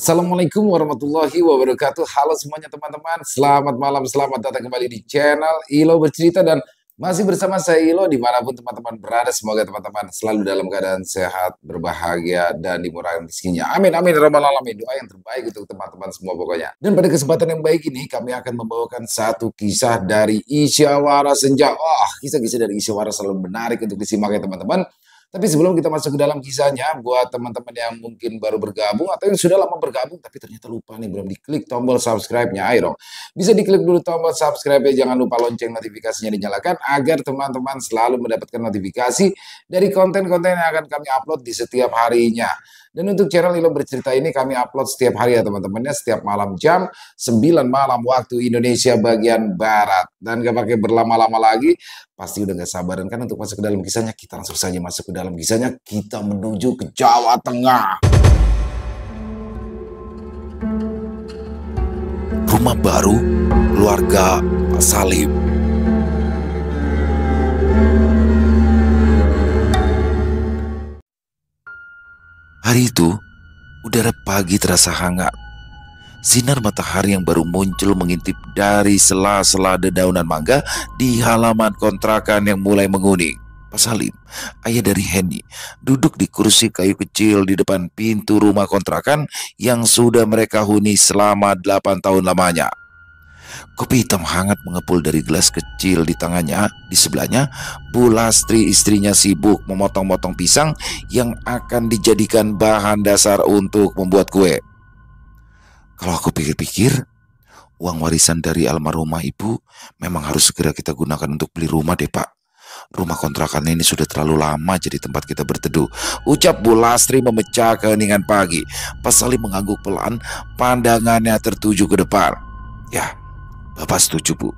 Assalamualaikum warahmatullahi wabarakatuh. Halo semuanya teman-teman. Selamat malam, selamat datang kembali di channel Ilo Bercerita dan masih bersama saya Ilo dimanapun teman-teman berada. Semoga teman-teman selalu dalam keadaan sehat, berbahagia dan dimurahkan rezekinya. Amin amin ya rabbal alamin. Doa yang terbaik untuk teman-teman semua pokoknya. Dan pada kesempatan yang baik ini kami akan membawakan satu kisah dari Isyawara Senja. Kisah-kisah dari Isyawara selalu menarik untuk disimak ya teman-teman. Tapi sebelum kita masuk ke dalam kisahnya, buat teman-teman yang mungkin baru bergabung atau yang sudah lama bergabung tapi ternyata lupa nih belum diklik tombol subscribe-nya, ayo dong. Bisa diklik dulu tombol subscribe-nya, jangan lupa lonceng notifikasinya dinyalakan agar teman-teman selalu mendapatkan notifikasi dari konten-konten yang akan kami upload di setiap harinya. Dan untuk channel Ilo Bercerita ini kami upload setiap hari ya teman-temannya, setiap malam jam 9 malam waktu Indonesia bagian Barat. Dan gak pakai berlama-lama lagi, pasti udah gak sabaran kan untuk masuk ke dalam kisahnya. Kita langsung saja masuk ke dalam kisahnya, kita menuju ke Jawa Tengah. Rumah baru keluarga Pak Salim. Hari itu, udara pagi terasa hangat. Sinar matahari yang baru muncul mengintip dari sela-sela dedaunan mangga di halaman kontrakan yang mulai menguning. Pak Salim, ayah dari Henny, duduk di kursi kayu kecil di depan pintu rumah kontrakan yang sudah mereka huni selama 8 tahun lamanya. Kopi hitam hangat mengepul dari gelas kecil di tangannya. Di sebelahnya, Bu Lastri istrinya sibuk memotong-motong pisang yang akan dijadikan bahan dasar untuk membuat kue. Kalau aku pikir-pikir, uang warisan dari almarhumah ibu memang harus segera kita gunakan untuk beli rumah deh Pak. Rumah kontrakan ini sudah terlalu lama jadi tempat kita berteduh, ucap Bu Lastri memecah keheningan pagi. Pak Salim mengangguk pelan, pandangannya tertuju ke depan. Ya, Bapak setuju Bu.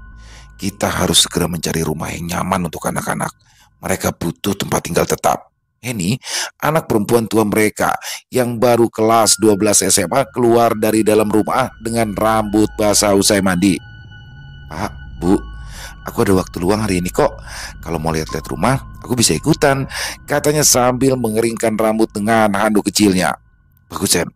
Kita harus segera mencari rumah yang nyaman untuk anak-anak. Mereka butuh tempat tinggal tetap. Henny, anak perempuan tua mereka yang baru kelas 12 SMA keluar dari dalam rumah dengan rambut basah usai mandi. Pak, Bu, aku ada waktu luang hari ini kok. Kalau mau lihat-lihat rumah, aku bisa ikutan, katanya sambil mengeringkan rambut dengan handuk kecilnya. Bagus, Sen.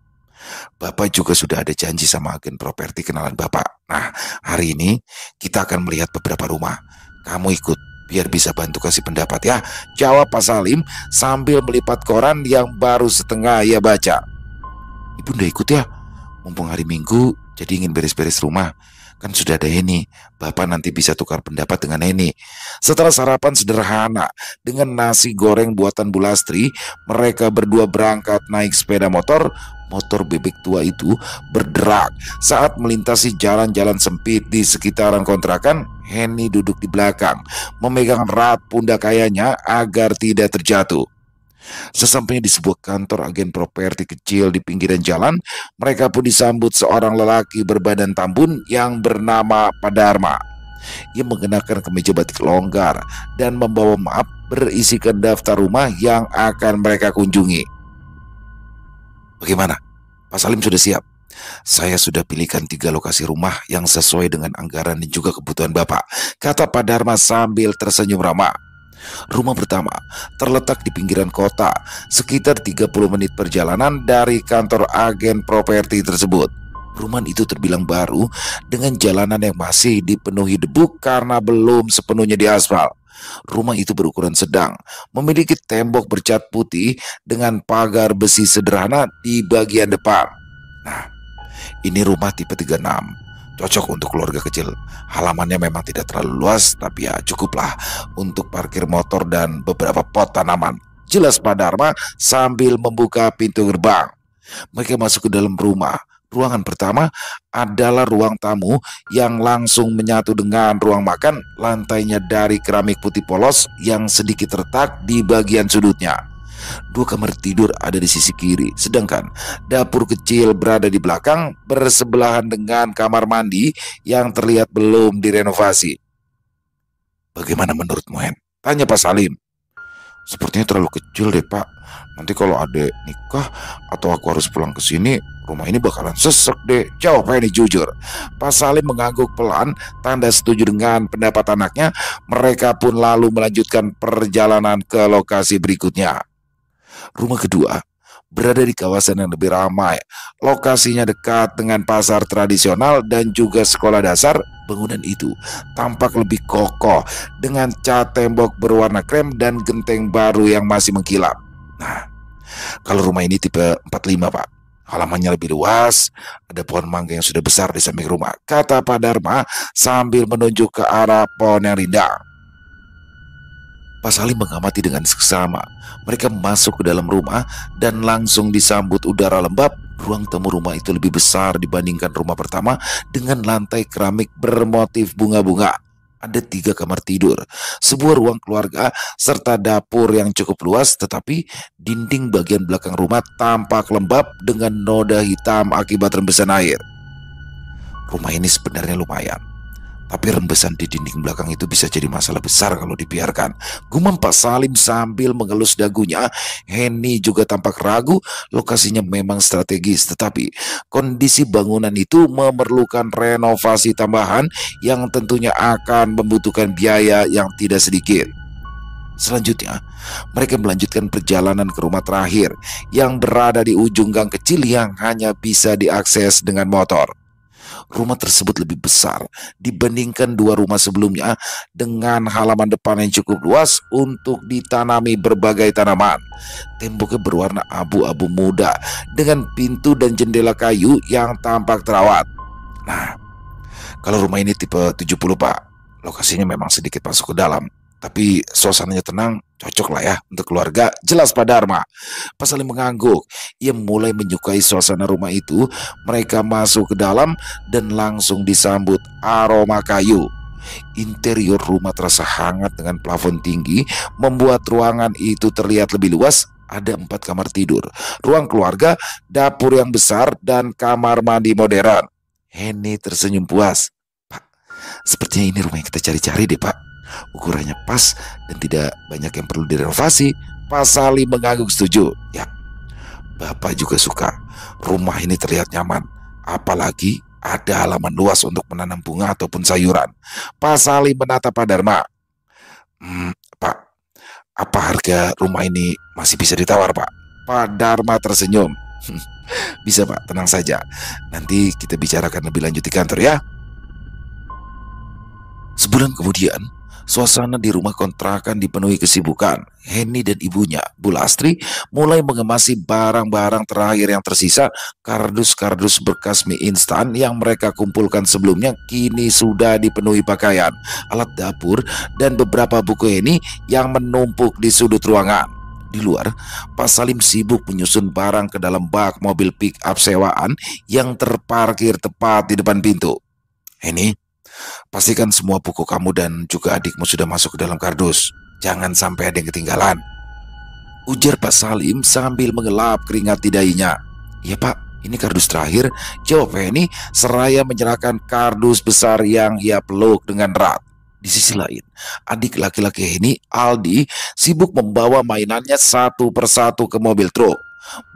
Bapak juga sudah ada janji sama agen properti kenalan Bapak. Nah, hari ini kita akan melihat beberapa rumah. Kamu ikut, biar bisa bantu kasih pendapat ya, jawab Pak Salim sambil melipat koran yang baru setengah ia baca. Ibu udah ikut ya? Mumpung hari Minggu, jadi ingin beres-beres rumah. Kan sudah ada Henny, Bapak nanti bisa tukar pendapat dengan Henny. Setelah sarapan sederhana dengan nasi goreng buatan Bu Lastri, mereka berdua berangkat naik sepeda motor. Motor bebek tua itu berderak saat melintasi jalan-jalan sempit di sekitaran kontrakan. Henny duduk di belakang, memegang erat pundak ayahnya agar tidak terjatuh. Sesampainya di sebuah kantor agen properti kecil di pinggiran jalan, mereka pun disambut seorang lelaki berbadan tambun yang bernama Pak Dharma. Ia mengenakan kemeja batik longgar dan membawa map berisikan daftar rumah yang akan mereka kunjungi. Bagaimana? Pak Salim sudah siap? Saya sudah pilihkan 3 lokasi rumah yang sesuai dengan anggaran dan juga kebutuhan Bapak, kata Pak Dharma sambil tersenyum ramah. Rumah pertama terletak di pinggiran kota, sekitar 30 menit perjalanan dari kantor agen properti tersebut. Rumah itu terbilang baru dengan jalanan yang masih dipenuhi debu karena belum sepenuhnya diaspal. Rumah itu berukuran sedang, memiliki tembok bercat putih dengan pagar besi sederhana di bagian depan. Nah, ini rumah tipe 36, cocok untuk keluarga kecil. Halamannya memang tidak terlalu luas, tapi ya cukuplah untuk parkir motor dan beberapa pot tanaman, jelas Pak Dharma sambil membuka pintu gerbang. Mereka masuk ke dalam rumah. Ruangan pertama adalah ruang tamu yang langsung menyatu dengan ruang makan. Lantainya dari keramik putih polos yang sedikit retak di bagian sudutnya. 2 kamar tidur ada di sisi kiri, sedangkan dapur kecil berada di belakang bersebelahan dengan kamar mandi yang terlihat belum direnovasi. Bagaimana menurutmu, Hen? Tanya Pak Salim. Sepertinya terlalu kecil deh Pak. Nanti kalau adek nikah atau aku harus pulang ke sini, rumah ini bakalan sesek deh, jawab Henny jujur. Pak Salim mengangguk pelan, tanda setuju dengan pendapat anaknya. Mereka pun lalu melanjutkan perjalanan ke lokasi berikutnya. Rumah kedua berada di kawasan yang lebih ramai. Lokasinya dekat dengan pasar tradisional dan juga sekolah dasar. Bangunan itu tampak lebih kokoh dengan cat tembok berwarna krem dan genteng baru yang masih mengkilap. Nah, kalau rumah ini tipe 45, Pak. Halamannya lebih luas, ada pohon mangga yang sudah besar di samping rumah, kata Pak Dharma sambil menunjuk ke arah pohon yang rindang. Pak Salim mengamati dengan seksama. Mereka masuk ke dalam rumah dan langsung disambut udara lembab. Ruang tamu rumah itu lebih besar dibandingkan rumah pertama dengan lantai keramik bermotif bunga-bunga. Ada 3 kamar tidur, sebuah ruang keluarga, serta dapur yang cukup luas, tetapi dinding bagian belakang rumah tampak lembab dengan noda hitam akibat rembesan air. Rumah ini sebenarnya lumayan, tapi rembesan di dinding belakang itu bisa jadi masalah besar kalau dibiarkan, gumam Pak Salim sambil mengelus dagunya. Henny juga tampak ragu. Lokasinya memang strategis, tetapi kondisi bangunan itu memerlukan renovasi tambahan yang tentunya akan membutuhkan biaya yang tidak sedikit. Selanjutnya, mereka melanjutkan perjalanan ke rumah terakhir yang berada di ujung gang kecil yang hanya bisa diakses dengan motor. Rumah tersebut lebih besar dibandingkan 2 rumah sebelumnya dengan halaman depan yang cukup luas untuk ditanami berbagai tanaman. Temboknya berwarna abu-abu muda dengan pintu dan jendela kayu yang tampak terawat. Nah, kalau rumah ini tipe 70, Pak, lokasinya memang sedikit masuk ke dalam, tapi suasananya tenang, cocok lah ya untuk keluarga, jelas Pak Dharma. Pas saling mengangguk, ia mulai menyukai suasana rumah itu. Mereka masuk ke dalam dan langsung disambut aroma kayu. Interior rumah terasa hangat dengan plafon tinggi, membuat ruangan itu terlihat lebih luas. Ada 4 kamar tidur, ruang keluarga, dapur yang besar, dan kamar mandi modern. Henny tersenyum puas. Pak, sepertinya ini rumah yang kita cari-cari deh, Pak. Ukurannya pas dan tidak banyak yang perlu direnovasi. Pak Salim mengangguk setuju. Ya, Bapak juga suka. Rumah ini terlihat nyaman, apalagi ada halaman luas untuk menanam bunga ataupun sayuran. Pak Salim menatap Pak Dharma. Pak, apa harga rumah ini masih bisa ditawar, Pak? Pak Dharma tersenyum. Bisa, Pak, tenang saja. Nanti kita bicarakan lebih lanjut di kantor ya. Sebulan kemudian, suasana di rumah kontrakan dipenuhi kesibukan. Henny dan ibunya, Bu Lastri, mulai mengemasi barang-barang terakhir yang tersisa. Kardus-kardus bekas mie instan yang mereka kumpulkan sebelumnya kini sudah dipenuhi pakaian, alat dapur, dan beberapa buku Henny yang menumpuk di sudut ruangan. Di luar, Pak Salim sibuk menyusun barang ke dalam bak mobil pick-up sewaan yang terparkir tepat di depan pintu. Henny, pastikan semua buku kamu dan juga adikmu sudah masuk ke dalam kardus. Jangan sampai ada yang ketinggalan, ujar Pak Salim sambil mengelap keringat di dahinya. Ya Pak, ini kardus terakhir, jawab Henny seraya menyerahkan kardus besar yang ia peluk dengan erat. Di sisi lain, adik laki-laki Henny, Aldi, sibuk membawa mainannya satu persatu ke mobil truk.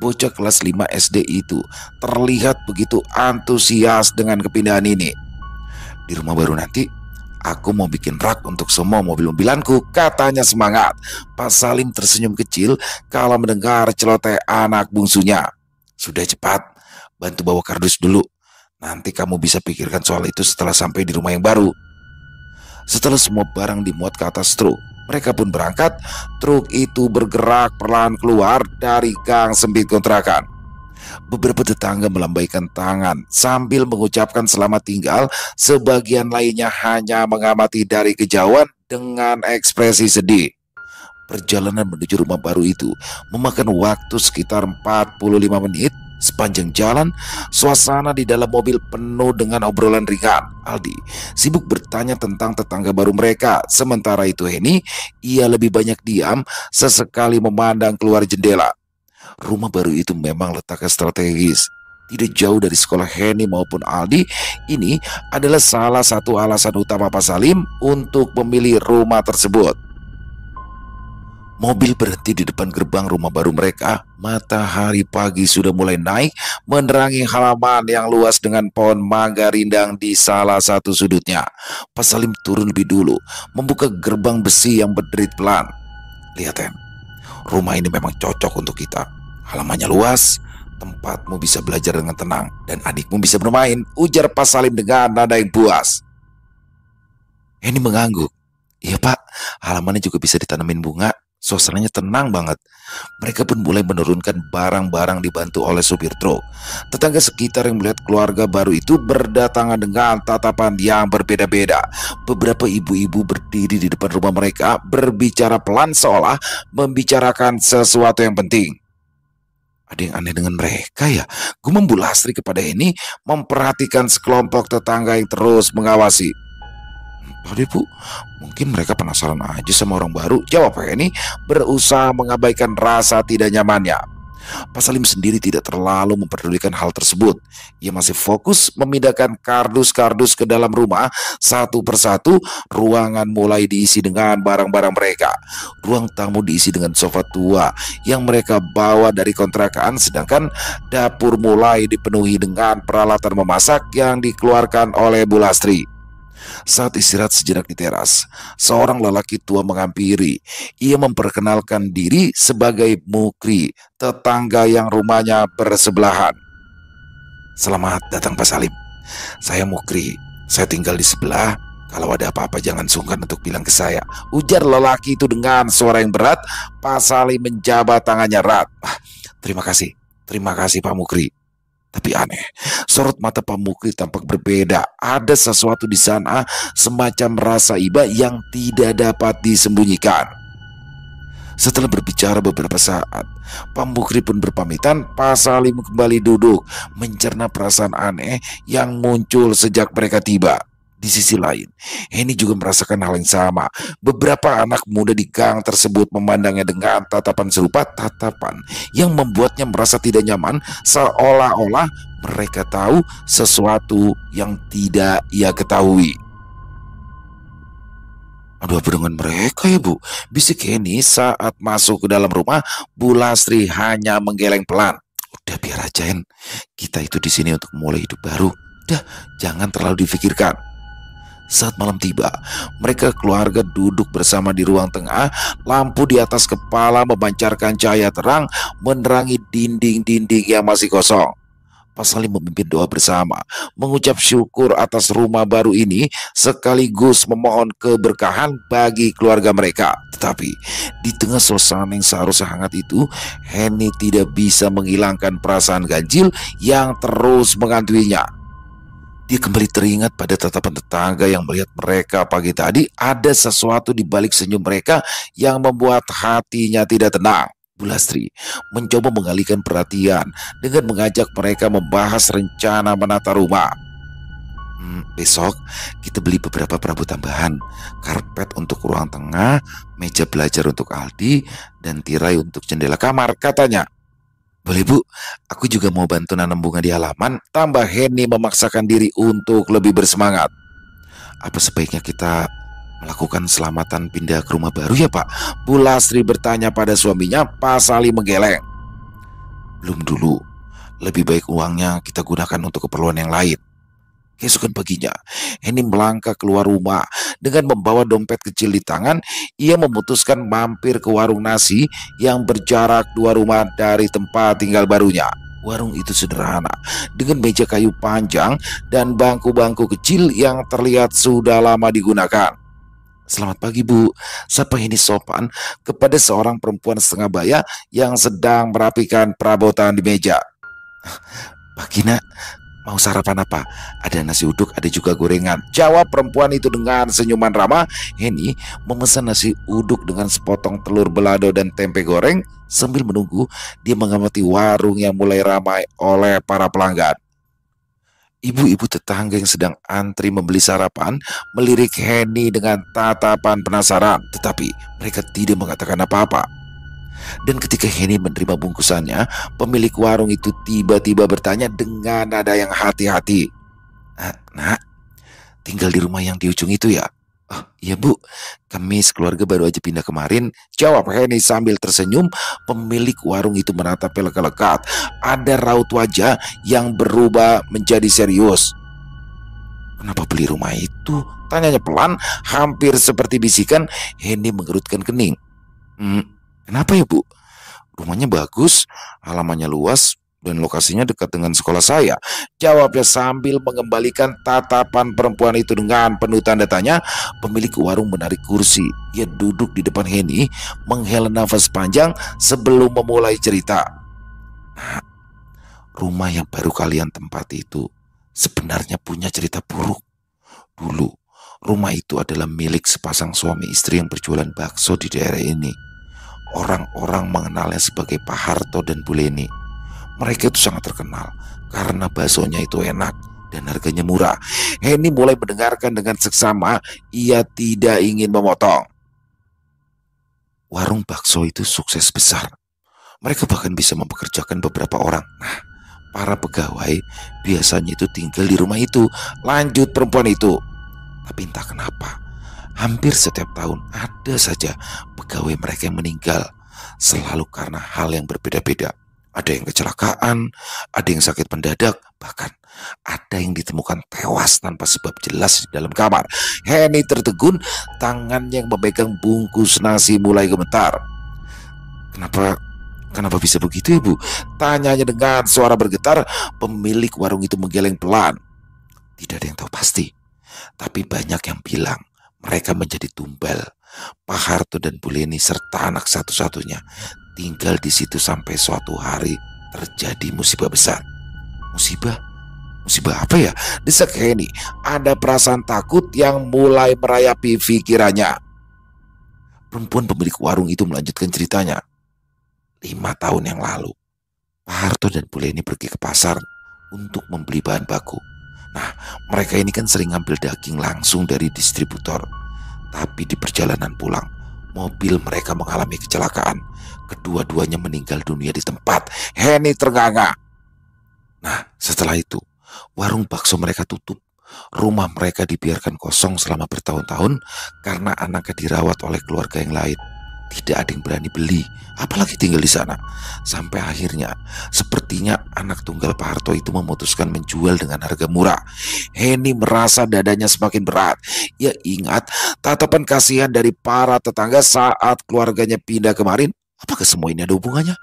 Bocah kelas 5 SD itu terlihat begitu antusias dengan kepindahan ini. Di rumah baru nanti, aku mau bikin rak untuk semua mobil-mobilanku, katanya semangat. Pak Salim tersenyum kecil kalau mendengar celoteh anak bungsunya. Sudah cepat, bantu bawa kardus dulu. Nanti kamu bisa pikirkan soal itu setelah sampai di rumah yang baru. Setelah semua barang dimuat ke atas truk, mereka pun berangkat. Truk itu bergerak perlahan keluar dari gang sempit kontrakan. Beberapa tetangga melambaikan tangan sambil mengucapkan selamat tinggal. Sebagian lainnya hanya mengamati dari kejauhan dengan ekspresi sedih. Perjalanan menuju rumah baru itu memakan waktu sekitar 45 menit. Sepanjang jalan, suasana di dalam mobil penuh dengan obrolan ringan. Aldi sibuk bertanya tentang tetangga baru mereka. Sementara itu Henny, ia lebih banyak diam, sesekali memandang keluar jendela. Rumah baru itu memang letaknya strategis, tidak jauh dari sekolah Henny maupun Aldi. Ini adalah salah satu alasan utama Pak Salim untuk memilih rumah tersebut. Mobil berhenti di depan gerbang rumah baru mereka. Matahari pagi sudah mulai naik, menerangi halaman yang luas dengan pohon mangga rindang di salah satu sudutnya. Pak Salim turun lebih dulu, membuka gerbang besi yang berderit pelan. Lihat, Hen, rumah ini memang cocok untuk kita. Halamannya luas, tempatmu bisa belajar dengan tenang, dan adikmu bisa bermain, ujar Pak Salim dengan nada yang puas. Henny mengangguk. Iya Pak, halamannya juga bisa ditanamin bunga. Suasananya tenang banget. Mereka pun mulai menurunkan barang-barang dibantu oleh supir truk. Tetangga sekitar yang melihat keluarga baru itu berdatangan dengan tatapan yang berbeda-beda. Beberapa ibu-ibu berdiri di depan rumah mereka, berbicara pelan seolah membicarakan sesuatu yang penting. Ada yang aneh dengan mereka ya. Gumam Bu Lastri kepada Henny, memperhatikan sekelompok tetangga yang terus mengawasi. Tadi Bu, mungkin mereka penasaran aja sama orang baru, jawab Henny, berusaha mengabaikan rasa tidak nyamannya. Pak Salim sendiri tidak terlalu memperdulikan hal tersebut. Ia masih fokus memindahkan kardus-kardus ke dalam rumah. Satu persatu, ruangan mulai diisi dengan barang-barang mereka. Ruang tamu diisi dengan sofa tua yang mereka bawa dari kontrakan, sedangkan dapur mulai dipenuhi dengan peralatan memasak yang dikeluarkan oleh Bu Lastri. Saat istirahat sejenak di teras, seorang lelaki tua menghampiri. Ia memperkenalkan diri sebagai Mukri, tetangga yang rumahnya bersebelahan. Selamat datang Pak Salim. Saya Mukri. Saya tinggal di sebelah. Kalau ada apa-apa jangan sungkan untuk bilang ke saya, ujar lelaki itu dengan suara yang berat. Pak Salim menjabat tangannya erat. Terima kasih Pak Mukri. Tapi aneh, sorot mata Pak Mukri tampak berbeda. Ada sesuatu di sana, semacam rasa iba yang tidak dapat disembunyikan. Setelah berbicara beberapa saat, Pak Mukri pun berpamitan. Pak Salim kembali duduk, mencerna perasaan aneh yang muncul sejak mereka tiba. Di sisi lain, Henny juga merasakan hal yang sama. Beberapa anak muda di gang tersebut memandangnya dengan tatapan serupa, tatapan yang membuatnya merasa tidak nyaman, seolah-olah mereka tahu sesuatu yang tidak ia ketahui. Aduh, apa dengan mereka ya Bu? Bisik Henny saat masuk ke dalam rumah. Bu Lastri hanya menggeleng pelan. Udah biar aja Hen, kita itu di sini untuk mulai hidup baru. Udah, jangan terlalu difikirkan. Saat malam tiba, mereka keluarga duduk bersama di ruang tengah. Lampu di atas kepala memancarkan cahaya terang, menerangi dinding-dinding yang masih kosong. Pak Salim memimpin doa bersama, mengucap syukur atas rumah baru ini, sekaligus memohon keberkahan bagi keluarga mereka. Tetapi di tengah suasana yang seharusnya hangat itu, Henny tidak bisa menghilangkan perasaan ganjil yang terus menghantuinya. Dia kembali teringat pada tatapan tetangga yang melihat mereka pagi tadi. Ada sesuatu di balik senyum mereka yang membuat hatinya tidak tenang. Bu Lastri mencoba mengalihkan perhatian dengan mengajak mereka membahas rencana menata rumah. Besok kita beli beberapa perabot tambahan, karpet untuk ruang tengah, meja belajar untuk Aldi, dan tirai untuk jendela kamar, katanya. Boleh Bu, aku juga mau bantu nanam bunga di halaman, tambah Henny memaksakan diri untuk lebih bersemangat. Apa sebaiknya kita melakukan selamatan pindah ke rumah baru ya Pak? Bu Lastri bertanya pada suaminya. Pak Salim menggeleng. Belum dulu, lebih baik uangnya kita gunakan untuk keperluan yang lain. Keesokan paginya, Henny melangkah keluar rumah dengan membawa dompet kecil di tangan. Ia memutuskan mampir ke warung nasi yang berjarak 2 rumah dari tempat tinggal barunya. Warung itu sederhana, dengan meja kayu panjang dan bangku-bangku kecil yang terlihat sudah lama digunakan. Selamat pagi Bu, sapa Henny sopan kepada seorang perempuan setengah baya yang sedang merapikan perabotan di meja. Pagi Nak, mau sarapan apa? Ada nasi uduk, ada juga gorengan, jawab perempuan itu dengan senyuman ramah. Henny memesan nasi uduk dengan sepotong telur belado dan tempe goreng. Sambil menunggu, dia mengamati warung yang mulai ramai oleh para pelanggan. Ibu-ibu tetangga yang sedang antri membeli sarapan melirik Henny dengan tatapan penasaran, tetapi mereka tidak mengatakan apa-apa. Dan ketika Henny menerima bungkusannya, pemilik warung itu tiba-tiba bertanya dengan nada yang hati-hati. Nak, tinggal di rumah yang di ujung itu ya? Oh iya Bu, kami sekeluarga baru aja pindah kemarin, jawab Henny sambil tersenyum. Pemilik warung itu menatapnya lekat-lekat. Ada raut wajah yang berubah menjadi serius. Kenapa beli rumah itu? Tanyanya pelan, hampir seperti bisikan. Henny mengerutkan kening. Kenapa ya Bu? Rumahnya bagus, halamannya luas, dan lokasinya dekat dengan sekolah saya, jawabnya sambil mengembalikan tatapan perempuan itu dengan penuh tanda tanya. Pemilik warung menarik kursi. Ia duduk di depan Henny, menghela nafas panjang sebelum memulai cerita. Nah, rumah yang baru kalian tempati itu sebenarnya punya cerita buruk. Dulu, rumah itu adalah milik sepasang suami istri yang berjualan bakso di daerah ini. Orang-orang mengenalnya sebagai Pak Harto dan Bu Leni. Mereka itu sangat terkenal karena baksonya itu enak dan harganya murah. Henny mulai mendengarkan dengan seksama. Ia tidak ingin memotong. Warung bakso itu sukses besar. Mereka bahkan bisa mempekerjakan beberapa orang. Nah, para pegawai biasanya itu tinggal di rumah itu. Lanjut perempuan itu. Tapi entah kenapa, hampir setiap tahun ada saja pegawai mereka yang meninggal. Selalu karena hal yang berbeda-beda. Ada yang kecelakaan, ada yang sakit mendadak, bahkan ada yang ditemukan tewas tanpa sebab jelas di dalam kamar. Henny tertegun, tangannya yang memegang bungkus nasi mulai gemetar. Kenapa bisa begitu, Ibu? Tanyanya dengan suara bergetar. Pemilik warung itu menggeleng pelan. Tidak ada yang tahu pasti, tapi banyak yang bilang mereka menjadi tumbal. Pak Harto dan Bu Leni serta anak satu-satunya tinggal di situ sampai suatu hari terjadi musibah besar. Musibah? Musibah apa ya? Desak Henny. Ada perasaan takut yang mulai merayapi pikirannya. Perempuan pemilik warung itu melanjutkan ceritanya. 5 tahun yang lalu, Pak Harto dan Bu Leni pergi ke pasar untuk membeli bahan baku. Nah, mereka ini kan sering ngambil daging langsung dari distributor. Tapi di perjalanan pulang, mobil mereka mengalami kecelakaan. Kedua-duanya meninggal dunia di tempat. Henny ternganga. Nah, setelah itu, warung bakso mereka tutup. Rumah mereka dibiarkan kosong selama bertahun-tahun karena anaknya dirawat oleh keluarga yang lain. Tidak ada yang berani beli, apalagi tinggal di sana. Sampai akhirnya, sepertinya anak tunggal Pak Harto itu memutuskan menjual dengan harga murah. Henny merasa dadanya semakin berat. Ia ingat tatapan kasihan dari para tetangga saat keluarganya pindah kemarin. Apakah semua ini ada hubungannya?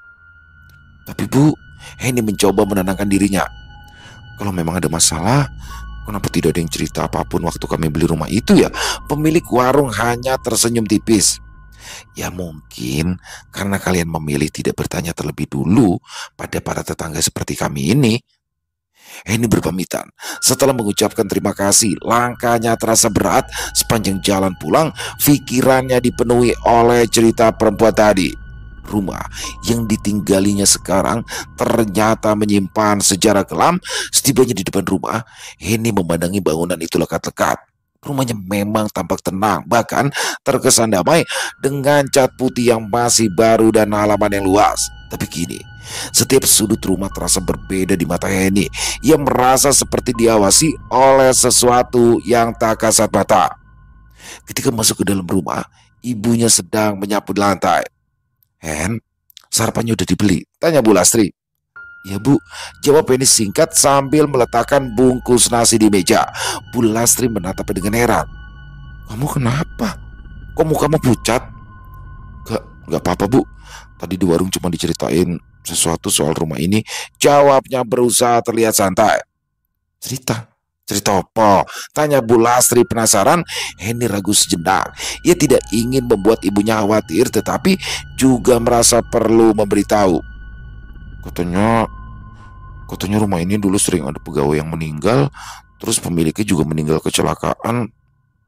Tapi Bu, Henny mencoba menenangkan dirinya. Kalau memang ada masalah, kenapa tidak ada yang cerita apapun waktu kami beli rumah itu ya? Pemilik warung hanya tersenyum tipis. Ya mungkin karena kalian memilih tidak bertanya terlebih dulu pada para tetangga seperti kami ini. Henny berpamitan. Setelah mengucapkan terima kasih, langkahnya terasa berat. Sepanjang jalan pulang, pikirannya dipenuhi oleh cerita perempuan tadi. Rumah yang ditinggalinya sekarang ternyata menyimpan sejarah kelam. Setibanya di depan rumah, Henny memandangi bangunan itu lekat-lekat. Rumahnya memang tampak tenang, bahkan terkesan damai dengan cat putih yang masih baru dan halaman yang luas. Tapi kini, setiap sudut rumah terasa berbeda di mata Henny. Ia merasa seperti diawasi oleh sesuatu yang tak kasat mata. Ketika masuk ke dalam rumah, ibunya sedang menyapu di lantai. "Hen, sarapannya udah dibeli?" tanya Bu Lastri. "Ya Bu," jawab Henny singkat sambil meletakkan bungkus nasi di meja. Bu Lastri menatapnya dengan heran. "Kamu kenapa? Kok mukamu pucat?" Gak apa-apa Bu. Tadi di warung cuma diceritain sesuatu soal rumah ini," jawabnya berusaha terlihat santai. Cerita apa?" tanya Bu Lastri penasaran. Henny ragu sejenak. Ia tidak ingin membuat ibunya khawatir, tetapi juga merasa perlu memberitahu. Katanya rumah ini dulu sering ada pegawai yang meninggal, terus pemiliknya juga meninggal kecelakaan.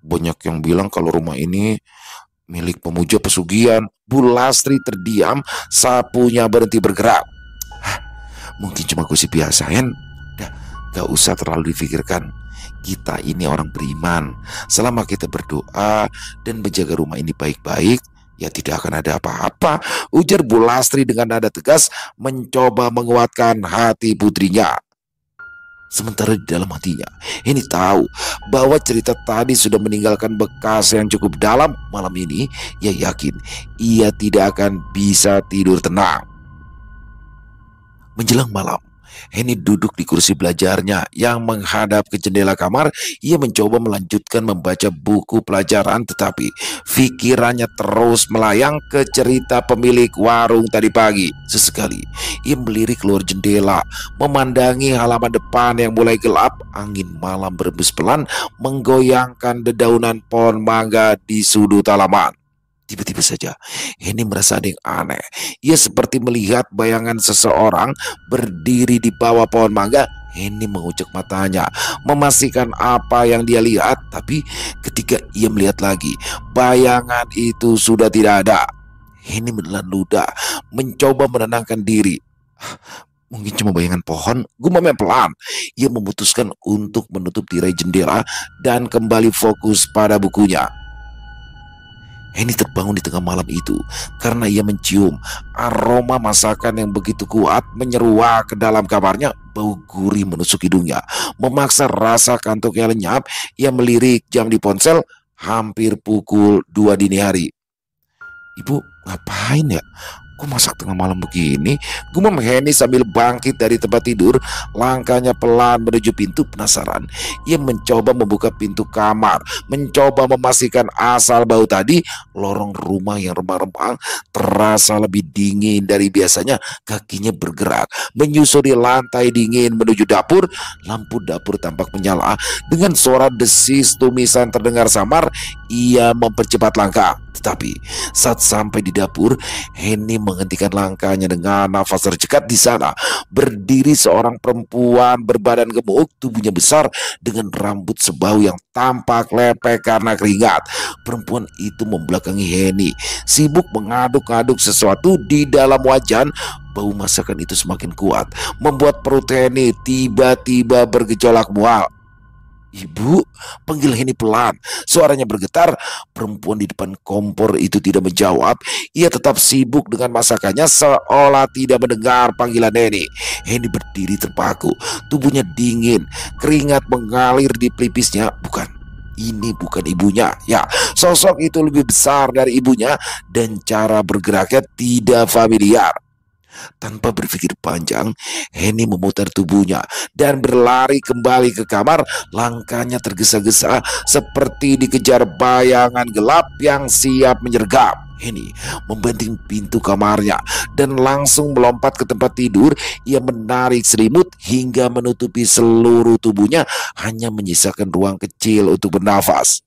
Banyak yang bilang kalau rumah ini milik pemuja pesugihan. Bu Lastri terdiam, sapunya berhenti bergerak. Mungkin cuma gosip biasa, Hen. Gak usah terlalu difikirkan. Kita ini orang beriman. Selama kita berdoa dan menjaga rumah ini baik-baik, ya tidak akan ada apa-apa, ujar Bu Lastri dengan nada tegas, mencoba menguatkan hati putrinya. Sementara di dalam hatinya, Henny tahu bahwa cerita tadi sudah meninggalkan bekas yang cukup dalam. Malam ini, ia yakin ia tidak akan bisa tidur tenang. Menjelang malam, Henny duduk di kursi belajarnya yang menghadap ke jendela kamar. Ia mencoba melanjutkan membaca buku pelajaran, tetapi pikirannya terus melayang ke cerita pemilik warung tadi pagi. Sesekali ia melirik keluar jendela, memandangi halaman depan yang mulai gelap. Angin malam berembus pelan menggoyangkan dedaunan pohon mangga di sudut halaman. Tiba-tiba saja Henny merasa ada yang aneh. Ia seperti melihat bayangan seseorang berdiri di bawah pohon mangga. Henny mengucek matanya, memastikan apa yang dia lihat. Tapi ketika ia melihat lagi, bayangan itu sudah tidak ada. Henny menelan ludah, mencoba menenangkan diri. Mungkin cuma bayangan pohon, gumamnya pelan. Ia memutuskan untuk menutup tirai jendela dan kembali fokus pada bukunya. Henny terbangun di tengah malam itu karena ia mencium aroma masakan yang begitu kuat menyeruak ke dalam kamarnya. Bau gurih menusuk hidungnya, memaksa rasa kantuknya lenyap. Ia melirik jam di ponsel, hampir pukul 2 dini hari. Ibu ngapain ya? Kok masak tengah malam begini? Gumam Henny sambil bangkit dari tempat tidur. Langkahnya pelan menuju pintu. Penasaran, ia mencoba membuka pintu kamar, mencoba memastikan asal bau tadi. Lorong rumah yang remang-remang terasa lebih dingin dari biasanya. Kakinya bergerak menyusuri lantai dingin menuju dapur. Lampu dapur tampak menyala. Dengan suara desis tumisan terdengar samar, ia mempercepat langkah. Tetapi saat sampai di dapur, Henny menghentikan langkahnya dengan nafas tercekat. Di sana berdiri seorang perempuan berbadan gemuk, tubuhnya besar dengan rambut sebau yang tampak lepek karena keringat. Perempuan itu membelakangi Henny, sibuk mengaduk-aduk sesuatu di dalam wajan. Bau masakan itu semakin kuat, membuat perut Henny tiba-tiba bergejolak mual. Ibu, panggil Henny pelan. Suaranya bergetar. Perempuan di depan kompor itu tidak menjawab. Ia tetap sibuk dengan masakannya seolah tidak mendengar panggilan Henny. Henny berdiri terpaku, tubuhnya dingin, keringat mengalir di pelipisnya. Ini bukan ibunya. Ya, sosok itu lebih besar dari ibunya dan cara bergeraknya tidak familiar. Tanpa berpikir panjang, Henny memutar tubuhnya dan berlari kembali ke kamar. Langkahnya tergesa-gesa seperti dikejar bayangan gelap yang siap menyergap. Henny membanting pintu kamarnya dan langsung melompat ke tempat tidur. Ia menarik selimut hingga menutupi seluruh tubuhnya, hanya menyisakan ruang kecil untuk bernafas.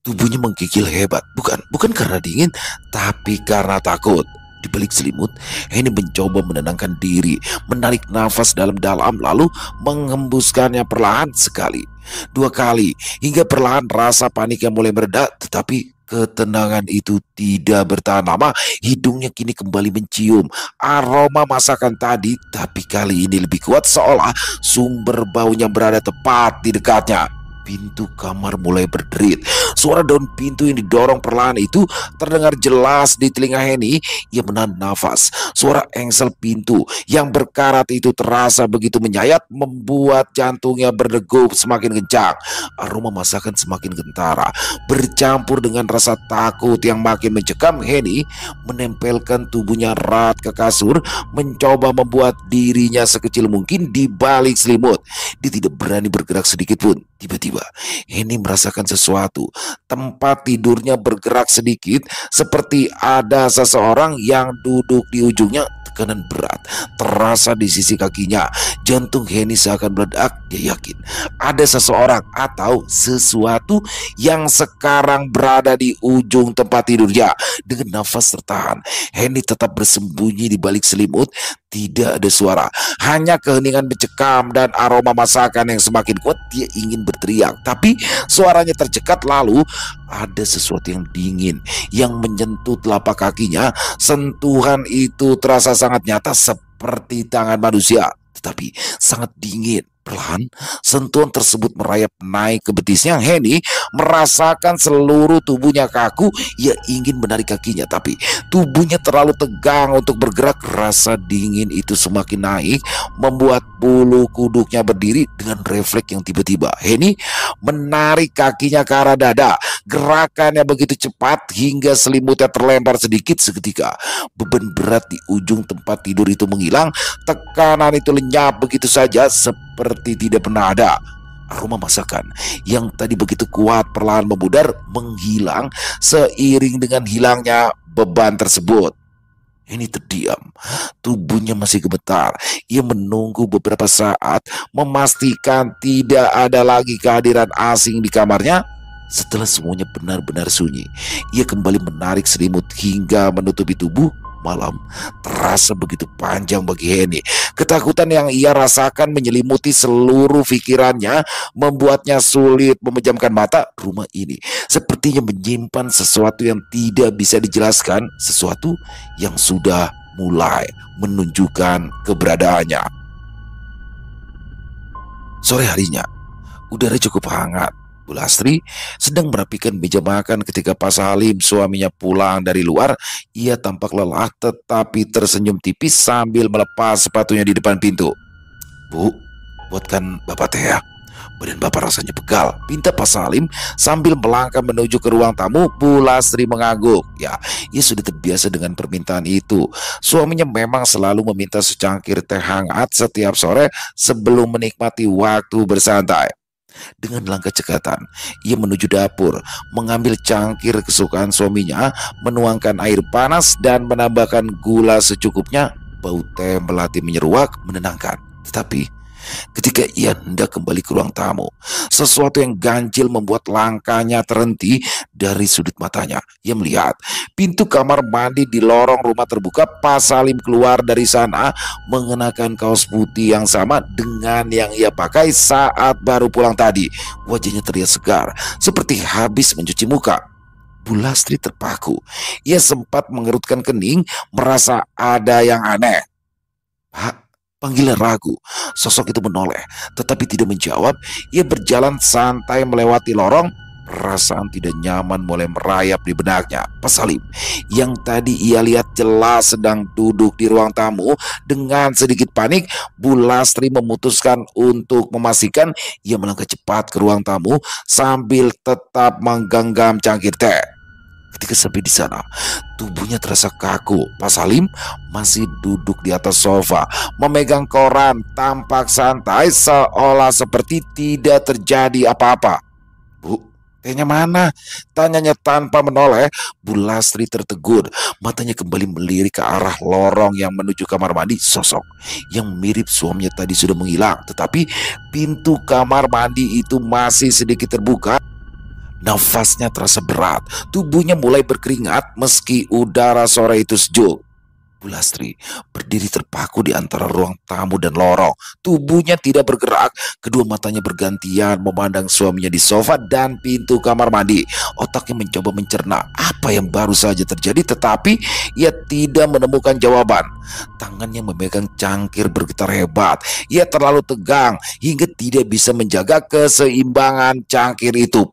Tubuhnya menggigil hebat, bukan karena dingin, tapi karena takut. Di balik selimut, Henny mencoba menenangkan diri, menarik nafas dalam-dalam lalu menghembuskannya perlahan sekali, 2 kali, hingga perlahan rasa paniknya mulai mereda. Tetapi ketenangan itu tidak bertahan lama. Hidungnya kini kembali mencium aroma masakan tadi, tapi kali ini lebih kuat, seolah sumber baunya berada tepat di dekatnya. Pintu kamar mulai berderit. Suara daun pintu yang didorong perlahan itu terdengar jelas di telinga Henny. Ia menahan nafas. Suara engsel pintu yang berkarat itu terasa begitu menyayat, membuat jantungnya berdegup semakin kencang. Aroma masakan semakin kentara, bercampur dengan rasa takut yang makin mencekam. Henny menempelkan tubuhnya erat ke kasur, mencoba membuat dirinya sekecil mungkin di balik selimut. Dia tidak berani bergerak sedikit pun. Tiba-tiba Henny merasakan sesuatu. Tempat tidurnya bergerak sedikit, seperti ada seseorang yang duduk di ujungnya. Tekanan berat terasa di sisi kakinya. Jantung Henny seakan meledak. Dia yakin ada seseorang atau sesuatu yang sekarang berada di ujung tempat tidurnya. Dengan nafas tertahan, Henny tetap bersembunyi di balik selimut. Tidak ada suara, hanya keheningan mencekam dan aroma masakan yang semakin kuat. Dia ingin berteriak, tapi suaranya tercekat. Lalu ada sesuatu yang dingin yang menyentuh telapak kakinya. Sentuhan itu terasa sangat nyata, seperti tangan manusia, tetapi sangat dingin. Perlahan, sentuhan tersebut merayap naik ke betisnya. Henny merasakan seluruh tubuhnya kaku. Ia ingin menarik kakinya, tapi tubuhnya terlalu tegang untuk bergerak. Rasa dingin itu semakin naik, membuat bulu kuduknya berdiri. Dengan refleks yang tiba-tiba, Henny menarik kakinya ke arah dada. Gerakannya begitu cepat hingga selimutnya terlempar sedikit seketika. Beban berat di ujung tempat tidur itu menghilang. Tekanan itu lenyap begitu saja seperti tidak pernah ada. Aroma masakan yang tadi begitu kuat perlahan memudar, menghilang seiring dengan hilangnya beban tersebut. Ini terdiam, tubuhnya masih gemetar. Ia menunggu beberapa saat, memastikan tidak ada lagi kehadiran asing di kamarnya. Setelah semuanya benar-benar sunyi, ia kembali menarik selimut hingga menutupi tubuh. Malam terasa begitu panjang bagi Henny. Ketakutan yang ia rasakan menyelimuti seluruh pikirannya, membuatnya sulit memejamkan mata. Rumah ini sepertinya menyimpan sesuatu yang tidak bisa dijelaskan, sesuatu yang sudah mulai menunjukkan keberadaannya. Sore harinya, udara cukup hangat. Bu Lastri sedang merapikan meja makan ketika Pak Salim, suaminya, pulang dari luar. Ia tampak lelah tetapi tersenyum tipis sambil melepas sepatunya di depan pintu. "Bu, buatkan Bapak teh ya. Badan Bapak rasanya pegal," pinta Pak Salim sambil melangkah menuju ke ruang tamu. Bu Lastri mengangguk. Ya, ia sudah terbiasa dengan permintaan itu. Suaminya memang selalu meminta secangkir teh hangat setiap sore sebelum menikmati waktu bersantai. Dengan langkah cekatan, ia menuju dapur, mengambil cangkir kesukaan suaminya, menuangkan air panas dan menambahkan gula secukupnya. Bau teh melati menyeruak, menenangkan. Tetapi ketika ia hendak kembali ke ruang tamu, sesuatu yang ganjil membuat langkahnya terhenti. Dari sudut matanya, ia melihat pintu kamar mandi di lorong rumah terbuka. Pak Salim keluar dari sana mengenakan kaos putih yang sama dengan yang ia pakai saat baru pulang tadi. Wajahnya terlihat segar, seperti habis mencuci muka. Bu Lastri terpaku. Ia sempat mengerutkan kening, merasa ada yang aneh. "Pak," panggilan ragu. Sosok itu menoleh, tetapi tidak menjawab. Ia berjalan santai melewati lorong. Perasaan tidak nyaman mulai merayap di benaknya. Pak Salim, yang tadi ia lihat jelas sedang duduk di ruang tamu. Dengan sedikit panik, Bu Lastri memutuskan untuk memastikan. Ia melangkah cepat ke ruang tamu sambil tetap menggenggam cangkir teh. Ketika sampai di sana, tubuhnya terasa kaku. Pak Salim masih duduk di atas sofa, memegang koran, tampak santai seolah seperti tidak terjadi apa-apa. "Bu, tehnya mana?" tanyanya tanpa menoleh. Bu Lastri tertegun, matanya kembali melirik ke arah lorong yang menuju kamar mandi. Sosok yang mirip suaminya tadi sudah menghilang, tetapi pintu kamar mandi itu masih sedikit terbuka. Nafasnya terasa berat, tubuhnya mulai berkeringat meski udara sore itu sejuk. Bu Lastri berdiri terpaku di antara ruang tamu dan lorong. Tubuhnya tidak bergerak, kedua matanya bergantian memandang suaminya di sofa dan pintu kamar mandi. Otaknya mencoba mencerna apa yang baru saja terjadi, tetapi ia tidak menemukan jawaban. Tangannya memegang cangkir bergetar hebat. Ia terlalu tegang hingga tidak bisa menjaga keseimbangan cangkir itu.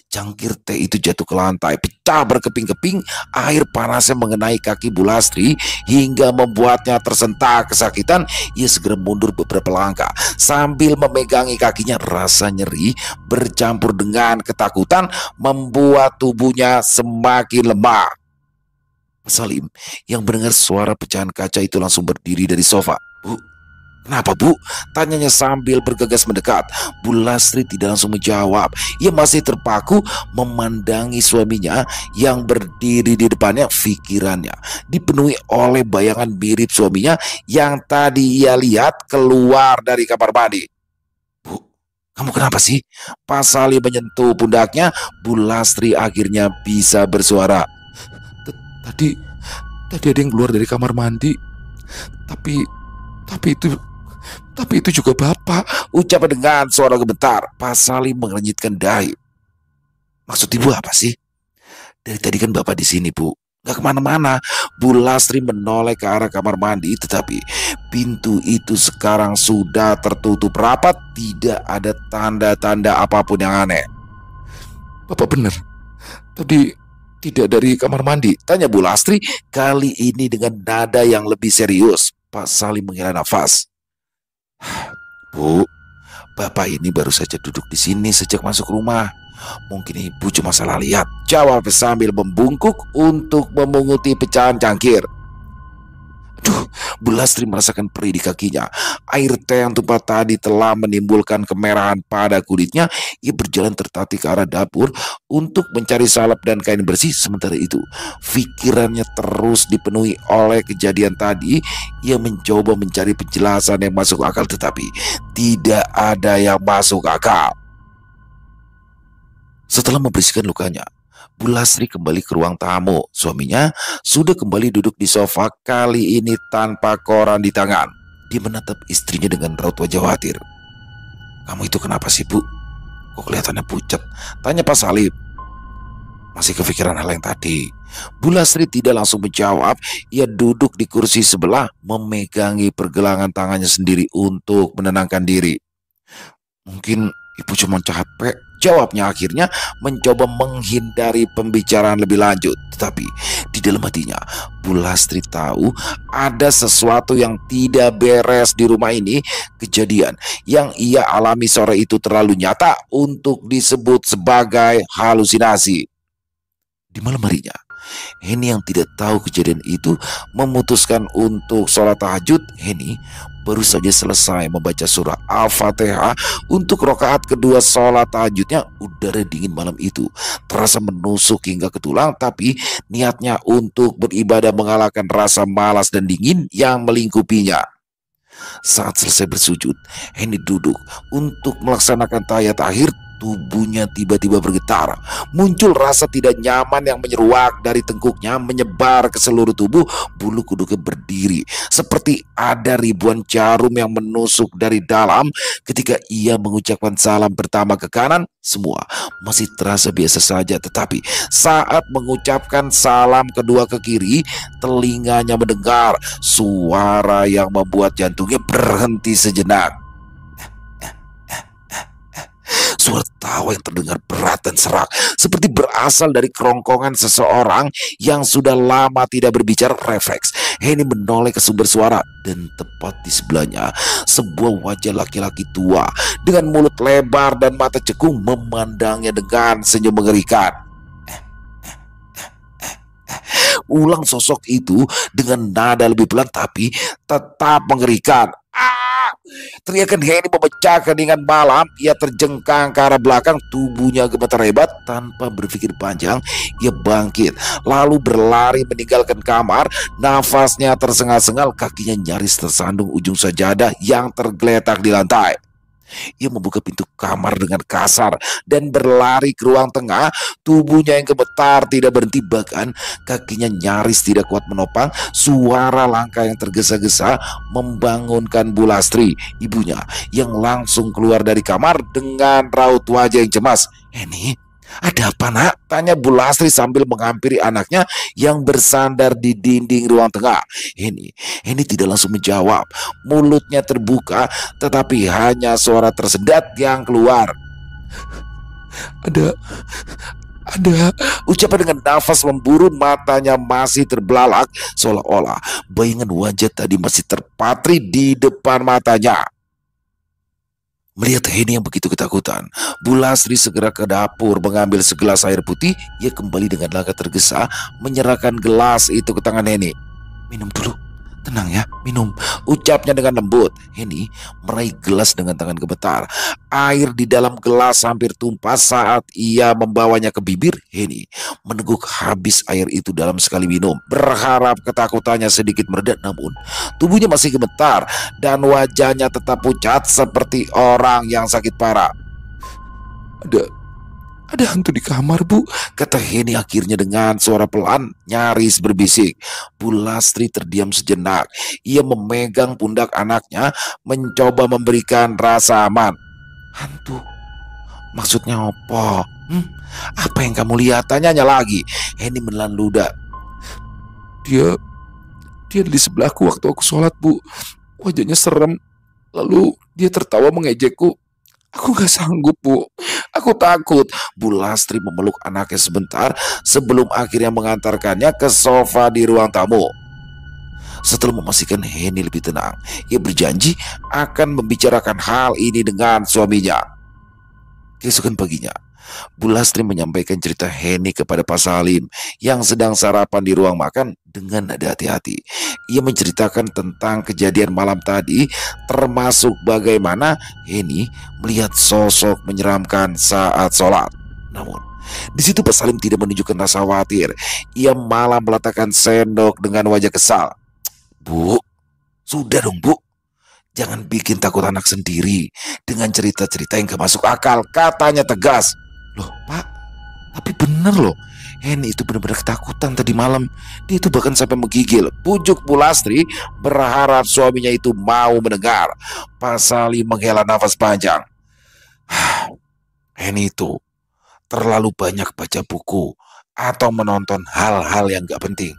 Cangkir teh itu jatuh ke lantai, pecah berkeping-keping. Air panasnya mengenai kaki Bu Lastri hingga membuatnya tersentak kesakitan. Ia segera mundur beberapa langkah sambil memegangi kakinya. Rasa nyeri bercampur dengan ketakutan membuat tubuhnya semakin lemah. Pak Salim yang mendengar suara pecahan kaca itu langsung berdiri dari sofa. "Bu, kenapa, Bu?" tanyanya sambil bergegas mendekat. Bu Lastri tidak langsung menjawab. Ia masih terpaku memandangi suaminya yang berdiri di depannya. Pikirannya dipenuhi oleh bayangan mirip suaminya yang tadi ia lihat keluar dari kamar mandi. "Bu, kamu kenapa sih?" Pak Salim menyentuh pundaknya. Bu Lastri akhirnya bisa bersuara. Tadi ada yang keluar dari kamar mandi. Tapi itu juga Bapak," ucapnya dengan suara gemetar. Pak Salim mengernyitkan dahi. "Maksud Ibu apa sih?" "Dari tadi kan Bapak di sini, Bu. Gak kemana-mana." Bu Lastri menoleh ke arah kamar mandi, tetapi pintu itu sekarang sudah tertutup rapat. Tidak ada tanda-tanda apapun yang aneh. "Bapak benar, tadi tidak dari kamar mandi?" tanya Bu Lastri, kali ini dengan nada yang lebih serius. Pak Salim menghela nafas. "Bu, Bapak ini baru saja duduk di sini sejak masuk rumah. Mungkin ibu cuma salah lihat, jawab sambil membungkuk untuk memunguti pecahan cangkir. Aduh, Bu Lastri merasakan perih di kakinya. Air teh yang tumpah tadi telah menimbulkan kemerahan pada kulitnya. Ia berjalan tertatih ke arah dapur untuk mencari salep dan kain bersih. Sementara itu, pikirannya terus dipenuhi oleh kejadian tadi. Ia mencoba mencari penjelasan yang masuk akal, tetapi tidak ada yang masuk akal. Setelah membersihkan lukanya, Bu Lastri kembali ke ruang tamu. Suaminya sudah kembali duduk di sofa, kali ini tanpa koran di tangan. Dia menatap istrinya dengan raut wajah khawatir. "Kamu itu kenapa sih, Bu? Kok kelihatannya pucat?" tanya Pak Salim. Masih kepikiran hal yang tadi. Bu Lastri tidak langsung menjawab. Ia duduk di kursi sebelah, memegangi pergelangan tangannya sendiri untuk menenangkan diri. "Mungkin ibu cuma capek," jawabnya akhirnya, mencoba menghindari pembicaraan lebih lanjut. Tetapi di dalam hatinya, Bu Lastri tahu ada sesuatu yang tidak beres di rumah ini. Kejadian yang ia alami sore itu terlalu nyata untuk disebut sebagai halusinasi. Di malam harinya, Heni yang tidak tahu kejadian itu memutuskan untuk sholat tahajud. Heni baru saja selesai membaca surah Al-Fatihah untuk rakaat kedua sholat tahajudnya. Udara dingin malam itu terasa menusuk hingga ke tulang, tapi niatnya untuk beribadah mengalahkan rasa malas dan dingin yang melingkupinya. Saat selesai bersujud, Heni duduk untuk melaksanakan tahiyat akhir. Tubuhnya tiba-tiba bergetar. Muncul rasa tidak nyaman yang menyeruak dari tengkuknya, menyebar ke seluruh tubuh. Bulu kuduknya berdiri seperti ada ribuan jarum yang menusuk dari dalam. Ketika ia mengucapkan salam pertama ke kanan, semua masih terasa biasa saja. Tetapi saat mengucapkan salam kedua ke kiri, telinganya mendengar suara yang membuat jantungnya berhenti sejenak. Suara tawa yang terdengar berat dan serak, seperti berasal dari kerongkongan seseorang yang sudah lama tidak berbicara. Refleks Heni menoleh ke sumber suara, dan tepat di sebelahnya sebuah wajah laki-laki tua dengan mulut lebar dan mata cekung memandangnya dengan senyum mengerikan. Ulang sosok itu dengan nada lebih pelan tapi tetap mengerikan. Teriakan Heni memecah keheningan malam. Ia terjengkang ke arah belakang, tubuhnya gemetar hebat. Tanpa berpikir panjang, ia bangkit lalu berlari meninggalkan kamar. Nafasnya tersengal-sengal, kakinya nyaris tersandung ujung sajadah yang tergeletak di lantai. Ia membuka pintu kamar dengan kasar dan berlari ke ruang tengah. Tubuhnya yang gemetar tidak berhenti, bahkan kakinya nyaris tidak kuat menopang. Suara langkah yang tergesa-gesa membangunkan Bu Lastri, ibunya, yang langsung keluar dari kamar dengan raut wajah yang cemas. "Heni, ada apa, Nak?" tanya Bu Lastri sambil menghampiri anaknya yang bersandar di dinding ruang tengah. Heni tidak langsung menjawab. Mulutnya terbuka, tetapi hanya suara tersendat yang keluar. Ada, ucapan dengan nafas memburu. Matanya masih terbelalak, seolah-olah bayangan wajah tadi masih terpatri di depan matanya. Melihat Heni yang begitu ketakutan, Bu Lastri segera ke dapur mengambil segelas air putih. Ia kembali dengan langkah tergesa menyerahkan gelas itu ke tangan Heni. "Minum dulu, tenang ya, minum," ucapnya dengan lembut. Heni meraih gelas dengan tangan gemetar. Air di dalam gelas hampir tumpah saat ia membawanya ke bibir. Heni meneguk habis air itu dalam sekali minum, berharap ketakutannya sedikit mereda. Namun tubuhnya masih gemetar dan wajahnya tetap pucat seperti orang yang sakit parah. Ada hantu di kamar, Bu," kata Heni akhirnya dengan suara pelan nyaris berbisik. Bu Lastri terdiam sejenak. Ia memegang pundak anaknya, mencoba memberikan rasa aman. "Hantu? Maksudnya apa? Apa yang kamu lihat?" tanyanya lagi. Heni menelan ludah. Dia di sebelahku waktu aku sholat, Bu. Wajahnya serem. Lalu dia tertawa mengejekku. Aku gak sanggup, Bu. Aku takut." Bu Lastri memeluk anaknya sebentar sebelum akhirnya mengantarkannya ke sofa di ruang tamu. Setelah memastikan Henny lebih tenang, ia berjanji akan membicarakan hal ini dengan suaminya. Keesokan paginya, Bu Lastri menyampaikan cerita Henny kepada Pak Salim yang sedang sarapan di ruang makan dengan nada hati-hati. Ia menceritakan tentang kejadian malam tadi, termasuk bagaimana Henny melihat sosok menyeramkan saat sholat. Namun, di situ Pak Salim tidak menunjukkan rasa khawatir. Ia malah meletakkan sendok dengan wajah kesal. Bu, sudah dong Bu. Jangan bikin takut anak sendiri dengan cerita-cerita yang gak masuk akal, katanya tegas. Loh Pak, tapi bener loh, Henny itu benar-benar ketakutan tadi malam. Dia itu bahkan sampai menggigil. Pujuk Bu Lastri berharap suaminya itu mau mendengar. Pak Salim menghela nafas panjang. Henny itu terlalu banyak baca buku atau menonton hal-hal yang gak penting.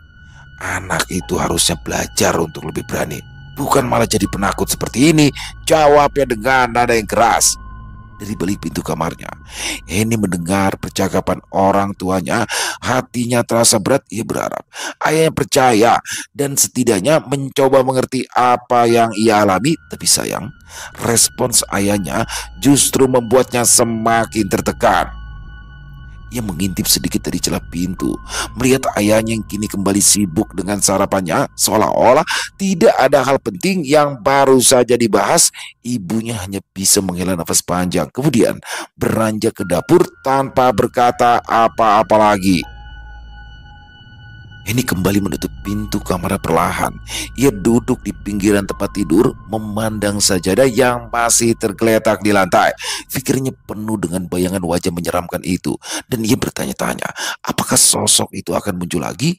Anak itu harusnya belajar untuk lebih berani, bukan malah jadi penakut seperti ini, jawabnya dengan nada yang keras. Dari balik pintu kamarnya, Henny mendengar percakapan orang tuanya. Hatinya terasa berat. Ia berharap ayahnya percaya dan setidaknya mencoba mengerti apa yang ia alami. Tapi sayang, respons ayahnya justru membuatnya semakin tertekan. Ia mengintip sedikit dari celah pintu, melihat ayahnya yang kini kembali sibuk dengan sarapannya, seolah-olah tidak ada hal penting yang baru saja dibahas. Ibunya hanya bisa menghela nafas panjang, kemudian beranjak ke dapur tanpa berkata apa-apa lagi. Henny kembali menutup pintu kamar perlahan. Ia duduk di pinggiran tempat tidur, memandang sajadah yang masih tergeletak di lantai. Pikirnya penuh dengan bayangan wajah menyeramkan itu, dan ia bertanya-tanya, apakah sosok itu akan muncul lagi?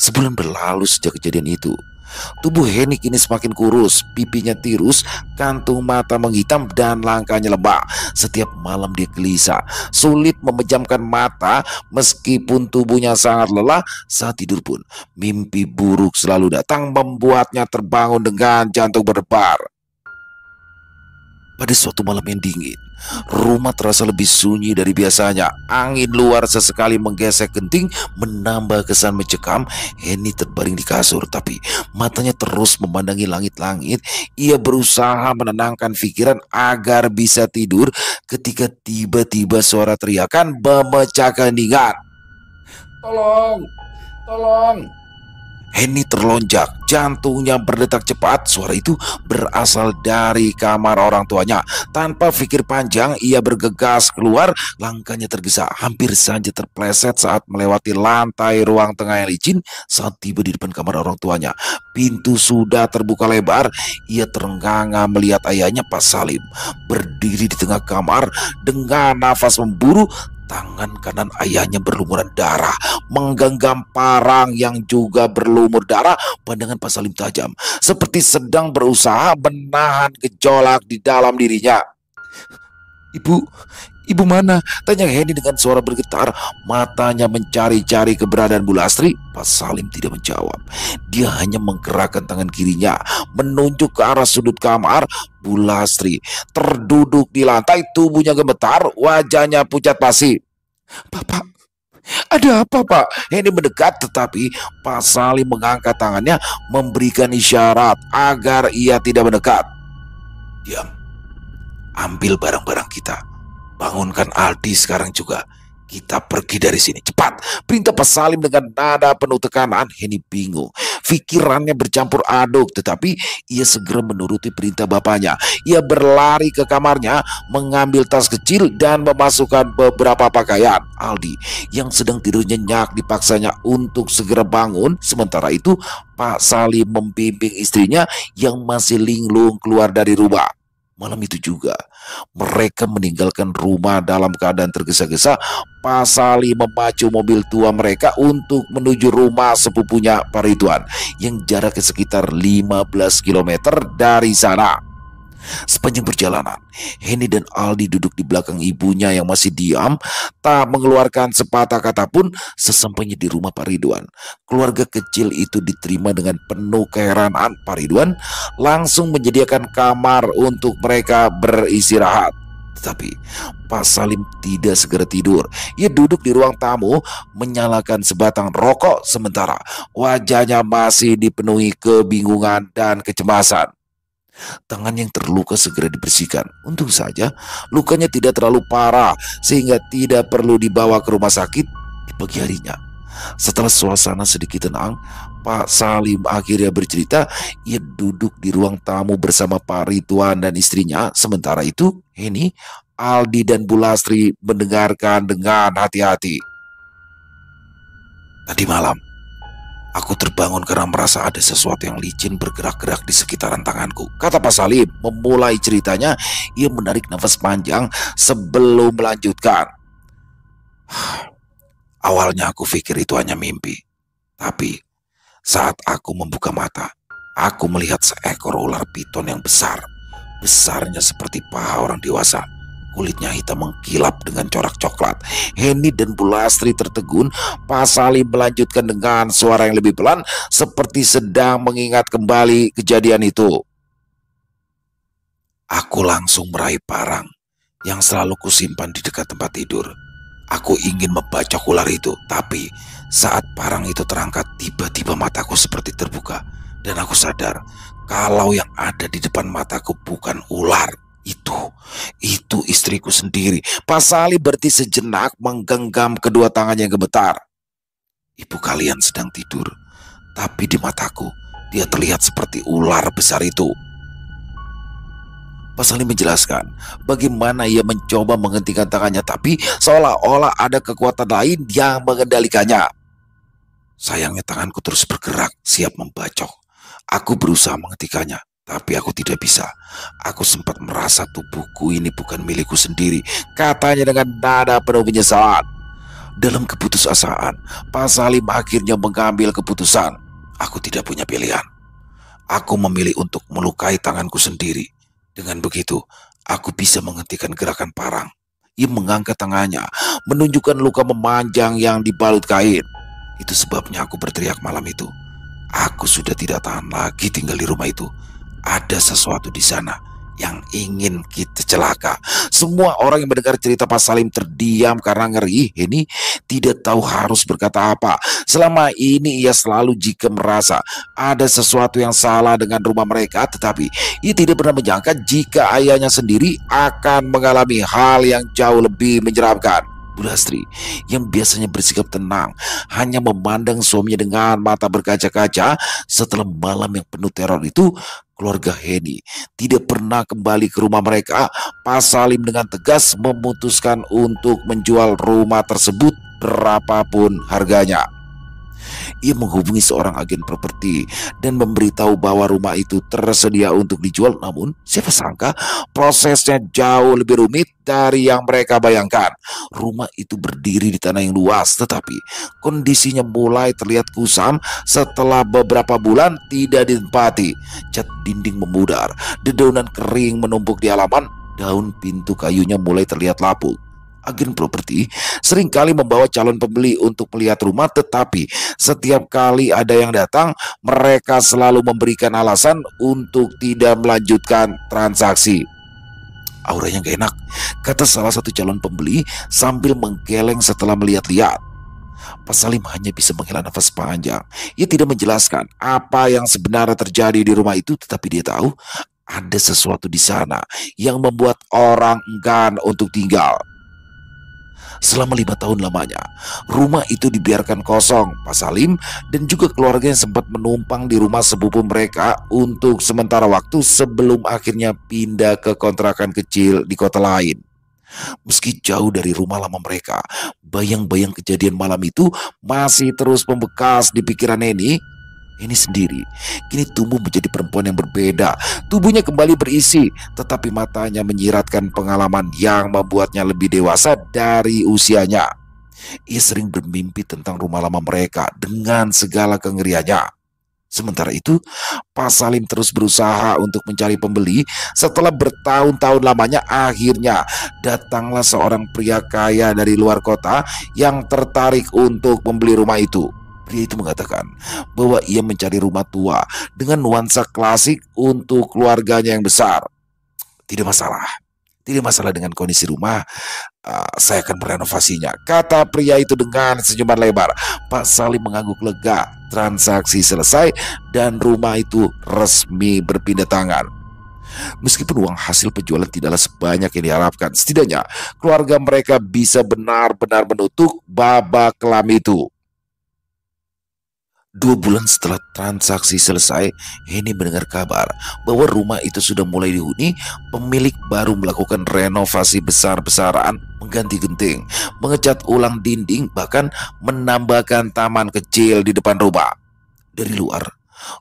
Sebulan berlalu sejak kejadian itu. Tubuh Henny kini semakin kurus, pipinya tirus, kantung mata menghitam, dan langkahnya lemah. Setiap malam dia gelisah, sulit memejamkan mata meskipun tubuhnya sangat lelah. Saat tidur pun, mimpi buruk selalu datang, membuatnya terbangun dengan jantung berdebar. Pada suatu malam yang dingin, rumah terasa lebih sunyi dari biasanya. Angin luar sesekali menggesek genting, menambah kesan mencekam. Henny terbaring di kasur, tapi matanya terus memandangi langit-langit. Ia berusaha menenangkan pikiran agar bisa tidur ketika tiba-tiba suara teriakan memecah keheningan. Tolong! Tolong! Henny terlonjak, jantungnya berdetak cepat. Suara itu berasal dari kamar orang tuanya. Tanpa pikir panjang, ia bergegas keluar. Langkahnya tergesa, hampir saja terpleset saat melewati lantai ruang tengah yang licin. Saat tiba di depan kamar orang tuanya, pintu sudah terbuka lebar. Ia terengah-engah melihat ayahnya, Pak Salim, berdiri di tengah kamar dengan nafas memburu. Tangan kanan ayahnya berlumuran darah, menggenggam parang yang juga berlumur darah. Pandangan Pak Salim tajam, seperti sedang berusaha menahan gejolak di dalam dirinya. Ibu mana? Tanya Henny dengan suara bergetar. Matanya mencari-cari keberadaan Bu Lastri. Pak Salim tidak menjawab. Dia hanya menggerakkan tangan kirinya, menunjuk ke arah sudut kamar. Bu Lastri terduduk di lantai, tubuhnya gemetar, wajahnya pucat pasi. Bapak, ada apa Pak? Henny mendekat, tetapi Pak Salim mengangkat tangannya, memberikan isyarat agar ia tidak mendekat. Diam. Ambil barang-barang kita. Bangunkan Aldi sekarang juga. Kita pergi dari sini, cepat, perintah Pak Salim dengan nada penuh tekanan. Henny bingung, pikirannya bercampur aduk, tetapi ia segera menuruti perintah bapaknya. Ia berlari ke kamarnya, mengambil tas kecil dan memasukkan beberapa pakaian. Aldi yang sedang tidur nyenyak dipaksanya untuk segera bangun. Sementara itu Pak Salim membimbing istrinya yang masih linglung keluar dari rumah. Malam itu juga mereka meninggalkan rumah dalam keadaan tergesa-gesa. Pak Salim memacu mobil tua mereka untuk menuju rumah sepupunya Pak Ridwan yang jaraknya sekitar 15 km dari sana. Sepanjang perjalanan, Henny dan Aldi duduk di belakang ibunya yang masih diam, tak mengeluarkan sepatah kata pun. Sesampainya di rumah Pak Ridwan, keluarga kecil itu diterima dengan penuh keheranan. Pak Ridwan langsung menyediakan kamar untuk mereka beristirahat. Tetapi Pak Salim tidak segera tidur. Ia duduk di ruang tamu menyalakan sebatang rokok sementara wajahnya masih dipenuhi kebingungan dan kecemasan. Tangan yang terluka segera dibersihkan. Untung saja lukanya tidak terlalu parah sehingga tidak perlu dibawa ke rumah sakit di pagi harinya. Setelah suasana sedikit tenang, Pak Salim akhirnya bercerita. Ia duduk di ruang tamu bersama Pak Ridwan dan istrinya. Sementara itu, Heni, Aldi dan Bu Lastri mendengarkan dengan hati-hati. Tadi malam, aku terbangun karena merasa ada sesuatu yang licin bergerak-gerak di sekitaran tanganku, kata Pak Salim. Memulai ceritanya, ia menarik nafas panjang sebelum melanjutkan. Awalnya aku pikir itu hanya mimpi. Tapi saat aku membuka mata, aku melihat seekor ular piton yang besar. Besarnya seperti paha orang dewasa. Kulitnya hitam mengkilap dengan corak coklat. Heni dan Bu Lastri tertegun. Pak Salim melanjutkan dengan suara yang lebih pelan, seperti sedang mengingat kembali kejadian itu. Aku langsung meraih parang yang selalu kusimpan di dekat tempat tidur. Aku ingin membacok ular itu, tapi saat parang itu terangkat, tiba-tiba mataku seperti terbuka. Dan aku sadar kalau yang ada di depan mataku bukan ular. Itu istriku sendiri. Pak Salim berhenti sejenak menggenggam kedua tangannya yang gemetar. Ibu kalian sedang tidur, tapi di mataku dia terlihat seperti ular besar itu. Pak Salim menjelaskan bagaimana ia mencoba menghentikan tangannya, tapi seolah-olah ada kekuatan lain yang mengendalikannya. Sayangnya tanganku terus bergerak, siap membacok. Aku berusaha menghentikannya, tapi aku tidak bisa. Aku sempat merasa tubuhku ini bukan milikku sendiri, katanya dengan nada penuh penyesalan. Dalam keputusasaan, Pak Salim akhirnya mengambil keputusan. Aku tidak punya pilihan. Aku memilih untuk melukai tanganku sendiri. Dengan begitu, aku bisa menghentikan gerakan parang. Ia mengangkat tangannya, menunjukkan luka memanjang yang dibalut kain. Itu sebabnya aku berteriak malam itu. Aku sudah tidak tahan lagi tinggal di rumah itu. Ada sesuatu di sana yang ingin kita celaka. Semua orang yang mendengar cerita Pak Salim terdiam karena ngeri. Ini tidak tahu harus berkata apa. Selama ini ia selalu jika merasa ada sesuatu yang salah dengan rumah mereka, tetapi ia tidak pernah menyangka jika ayahnya sendiri akan mengalami hal yang jauh lebih menyeramkan. Bu Lastri yang biasanya bersikap tenang hanya memandang suaminya dengan mata berkaca-kaca. Setelah malam yang penuh teror itu, keluarga Heni tidak pernah kembali ke rumah mereka. Pak Salim dengan tegas memutuskan untuk menjual rumah tersebut berapapun harganya. Ia menghubungi seorang agen properti dan memberitahu bahwa rumah itu tersedia untuk dijual. Namun siapa sangka prosesnya jauh lebih rumit dari yang mereka bayangkan. Rumah itu berdiri di tanah yang luas, tetapi kondisinya mulai terlihat kusam setelah beberapa bulan tidak ditempati. Cat dinding memudar, dedaunan kering menumpuk di halaman, daun pintu kayunya mulai terlihat lapuk. Agen properti seringkali membawa calon pembeli untuk melihat rumah, tetapi setiap kali ada yang datang, mereka selalu memberikan alasan untuk tidak melanjutkan transaksi. Auranya gak enak, kata salah satu calon pembeli sambil menggeleng setelah melihat-lihat. Pak Salim hanya bisa menghela nafas panjang. Ia tidak menjelaskan apa yang sebenarnya terjadi di rumah itu, tetapi dia tahu ada sesuatu di sana yang membuat orang enggan untuk tinggal. Selama 5 tahun lamanya, rumah itu dibiarkan kosong. Pak Salim dan juga keluarga yang sempat menumpang di rumah sepupu mereka untuk sementara waktu sebelum akhirnya pindah ke kontrakan kecil di kota lain. Meski jauh dari rumah lama mereka, bayang-bayang kejadian malam itu masih terus membekas di pikiran Neni. Ini sendiri kini tumbuh menjadi perempuan yang berbeda. Tubuhnya kembali berisi, tetapi matanya menyiratkan pengalaman yang membuatnya lebih dewasa dari usianya. Ia sering bermimpi tentang rumah lama mereka dengan segala kengeriannya. Sementara itu, Pak Salim terus berusaha untuk mencari pembeli. Setelah bertahun-tahun lamanya, akhirnya datanglah seorang pria kaya dari luar kota yang tertarik untuk membeli rumah itu. Pria itu mengatakan bahwa ia mencari rumah tua dengan nuansa klasik untuk keluarganya yang besar. Tidak masalah, Tidak masalah dengan kondisi rumah, saya akan merenovasinya, kata pria itu dengan senyuman lebar. Pak Salim mengangguk lega. Transaksi selesai dan rumah itu resmi berpindah tangan. Meskipun uang hasil penjualan tidaklah sebanyak yang diharapkan, setidaknya keluarga mereka bisa benar-benar menutup babak kelam itu. 2 bulan setelah transaksi selesai, Henny mendengar kabar bahwa rumah itu sudah mulai dihuni. Pemilik baru melakukan renovasi besar-besaran, mengganti genting, mengecat ulang dinding, bahkan menambahkan taman kecil di depan rumah. Dari luar,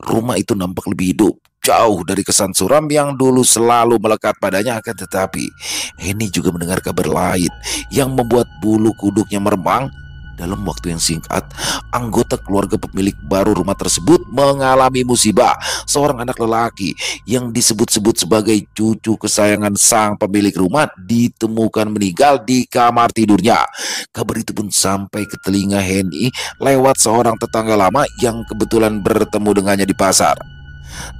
rumah itu nampak lebih hidup, jauh dari kesan suram yang dulu selalu melekat padanya. Akan tetapi, Henny juga mendengar kabar lain yang membuat bulu kuduknya meremang. Dalam waktu yang singkat, anggota keluarga pemilik baru rumah tersebut mengalami musibah. Seorang anak lelaki yang disebut-sebut sebagai cucu kesayangan sang pemilik rumah ditemukan meninggal di kamar tidurnya. Kabar itu pun sampai ke telinga Henny lewat seorang tetangga lama yang kebetulan bertemu dengannya di pasar.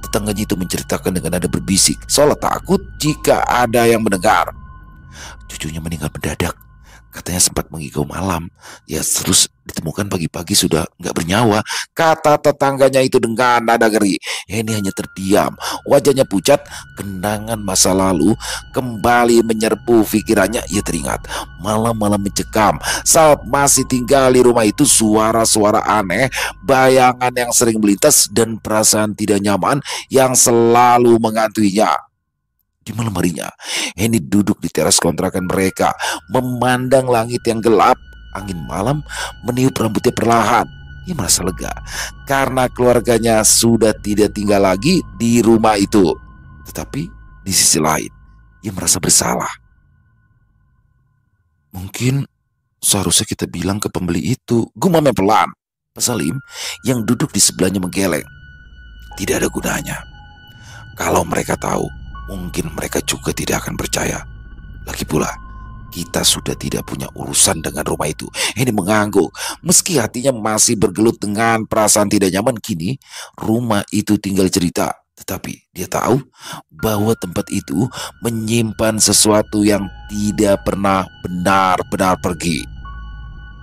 Tetangganya itu menceritakan dengan nada berbisik, seolah takut jika ada yang mendengar. Cucunya meninggal mendadak. Katanya sempat mengigau malam. Ya, terus ditemukan pagi-pagi sudah nggak bernyawa, kata tetangganya itu dengan nada ngeri. Henny hanya terdiam. Wajahnya pucat. Kenangan masa lalu kembali menyerbu pikirannya. Ia teringat malam-malam mencekam saat masih tinggal di rumah itu. Suara-suara aneh, bayangan yang sering melintas, dan perasaan tidak nyaman yang selalu mengantuinya. Di malam harinya, Henny duduk di teras kontrakan mereka, memandang langit yang gelap. Angin malam meniup rambutnya perlahan. Ia merasa lega karena keluarganya sudah tidak tinggal lagi di rumah itu. Tetapi di sisi lain, ia merasa bersalah. Mungkin seharusnya kita bilang ke pembeli itu, gumamnya pelan. Pak Salim yang duduk di sebelahnya menggeleng. Tidak ada gunanya. Kalau mereka tahu, mungkin mereka juga tidak akan percaya. Lagi pula, kita sudah tidak punya urusan dengan rumah itu. Ini mengangguk. Meski hatinya masih bergelut dengan perasaan tidak nyaman, kini rumah itu tinggal cerita. Tetapi dia tahu bahwa tempat itu menyimpan sesuatu yang tidak pernah benar-benar pergi.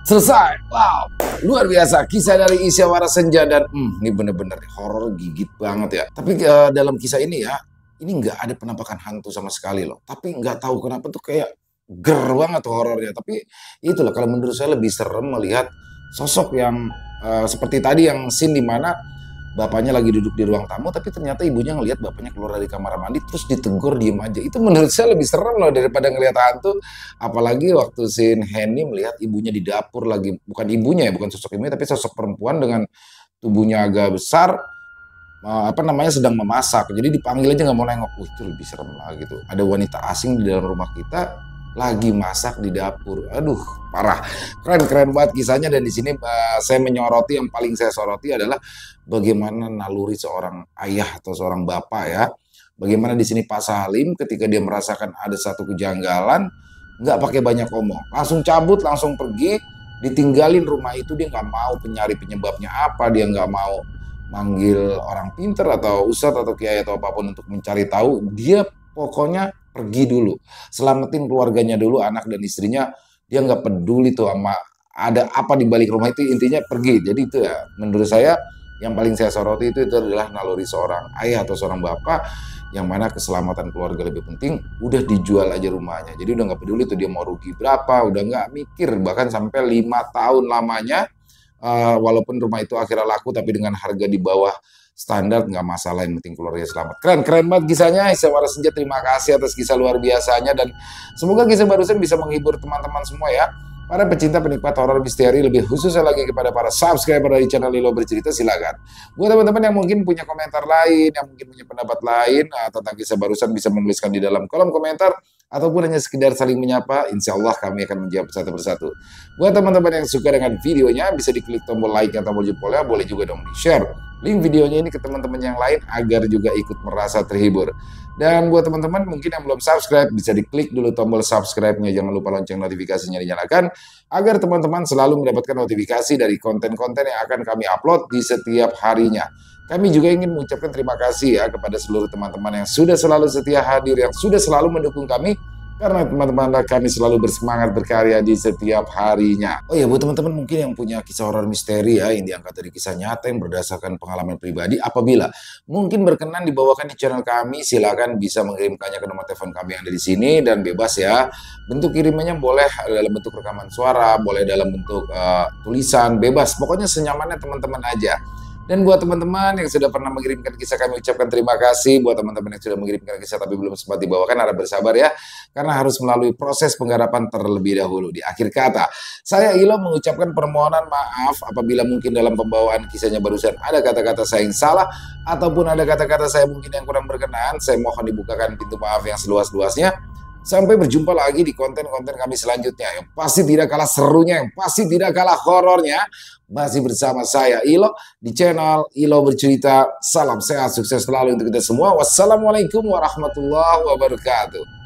Selesai. Wow, luar biasa kisah dari Isyawara Senja. Dan ini bener-bener horor, gigit banget ya. Tapi dalam kisah ini ya, ini nggak ada penampakan hantu sama sekali loh. Tapi nggak tahu kenapa tuh kayak ger banget tuh horornya. Tapi itulah, kalau menurut saya lebih serem melihat sosok yang seperti tadi yang scene di mana bapaknya lagi duduk di ruang tamu, tapi ternyata ibunya ngelihat bapaknya keluar dari kamar mandi terus ditegur diem aja. Itu menurut saya lebih serem loh daripada ngelihat hantu. Apalagi waktu scene Henny melihat ibunya di dapur lagi, bukan ibunya ya, bukan sosok ibunya, tapi sosok perempuan dengan tubuhnya agak besar, sedang memasak. Jadi dipanggil aja nggak mau nengok. Itu lebih serem lah gitu. Ada wanita asing di dalam rumah kita lagi masak di dapur. Aduh, parah. Keren banget kisahnya. Dan di sini saya menyoroti, yang paling saya soroti adalah bagaimana naluri seorang ayah atau seorang bapak ya. Bagaimana di sini Pak Salim ketika dia merasakan ada satu kejanggalan, nggak pakai banyak omong, langsung cabut, langsung pergi, ditinggalin rumah itu. Dia nggak mau mencari penyebabnya apa, dia nggak mau manggil orang pinter atau ustadz atau kiai atau apapun untuk mencari tahu. Dia pokoknya pergi dulu, selamatin keluarganya dulu, anak dan istrinya. Dia nggak peduli tuh sama ada apa di balik rumah itu, intinya pergi. Jadi itu ya, menurut saya yang paling saya soroti itu adalah naluri seorang ayah atau seorang bapak, yang mana keselamatan keluarga lebih penting. Udah dijual aja rumahnya, jadi udah nggak peduli tuh dia mau rugi berapa, udah nggak mikir. Bahkan sampai 5 tahun lamanya, walaupun rumah itu akhirnya laku tapi dengan harga di bawah standar, nggak masalah, yang penting keluarga selamat. Keren banget kisahnya Isyawara Senja. Terima kasih atas kisah luar biasanya, dan semoga kisah barusan bisa menghibur teman-teman semua ya, para pecinta penikmat horor misteri, lebih khususnya lagi kepada para subscriber dari channel Lilo Bercerita. Silakan buat teman-teman yang mungkin punya komentar lain, yang mungkin punya pendapat lain tentang kisah barusan, bisa menuliskan di dalam kolom komentar, ataupun hanya sekedar saling menyapa. Insya Allah kami akan menjawab satu persatu. Buat teman-teman yang suka dengan videonya, bisa diklik tombol like atau tombol jempolnya, boleh juga dong di-share link videonya ini ke teman-teman yang lain agar juga ikut merasa terhibur. Dan buat teman-teman mungkin yang belum subscribe, bisa diklik dulu tombol subscribe-nya, jangan lupa lonceng notifikasinya dinyalakan agar teman-teman selalu mendapatkan notifikasi dari konten-konten yang akan kami upload di setiap harinya. Kami juga ingin mengucapkan terima kasih ya kepada seluruh teman-teman yang sudah selalu setia hadir, yang sudah selalu mendukung kami Karena teman-teman kami selalu bersemangat berkarya di setiap harinya. Oh ya, buat teman-teman mungkin yang punya kisah horor misteri ya, yang diangkat dari kisah nyata yang berdasarkan pengalaman pribadi, apabila mungkin berkenan dibawakan di channel kami, silakan bisa mengirimkannya ke nomor telepon kami yang ada di sini, dan bebas ya. Bentuk kirimannya boleh dalam bentuk rekaman suara, boleh dalam bentuk tulisan, bebas. Pokoknya senyamannya teman-teman aja. Dan buat teman-teman yang sudah pernah mengirimkan kisah, kami ucapkan terima kasih. Buat teman-teman yang sudah mengirimkan kisah tapi belum sempat dibawakan, harap bersabar ya, karena harus melalui proses penggarapan terlebih dahulu. Di akhir kata, saya Ilo mengucapkan permohonan maaf apabila mungkin dalam pembawaan kisahnya barusan ada kata-kata saya yang salah, ataupun ada kata-kata saya mungkin yang kurang berkenan. Saya mohon dibukakan pintu maaf yang seluas-luasnya. Sampai berjumpa lagi di konten-konten kami selanjutnya, yang pasti tidak kalah serunya, yang pasti tidak kalah horornya. Masih bersama saya Ilo di channel Ilo Bercerita. Salam sehat, sukses selalu untuk kita semua. Wassalamualaikum warahmatullahi wabarakatuh.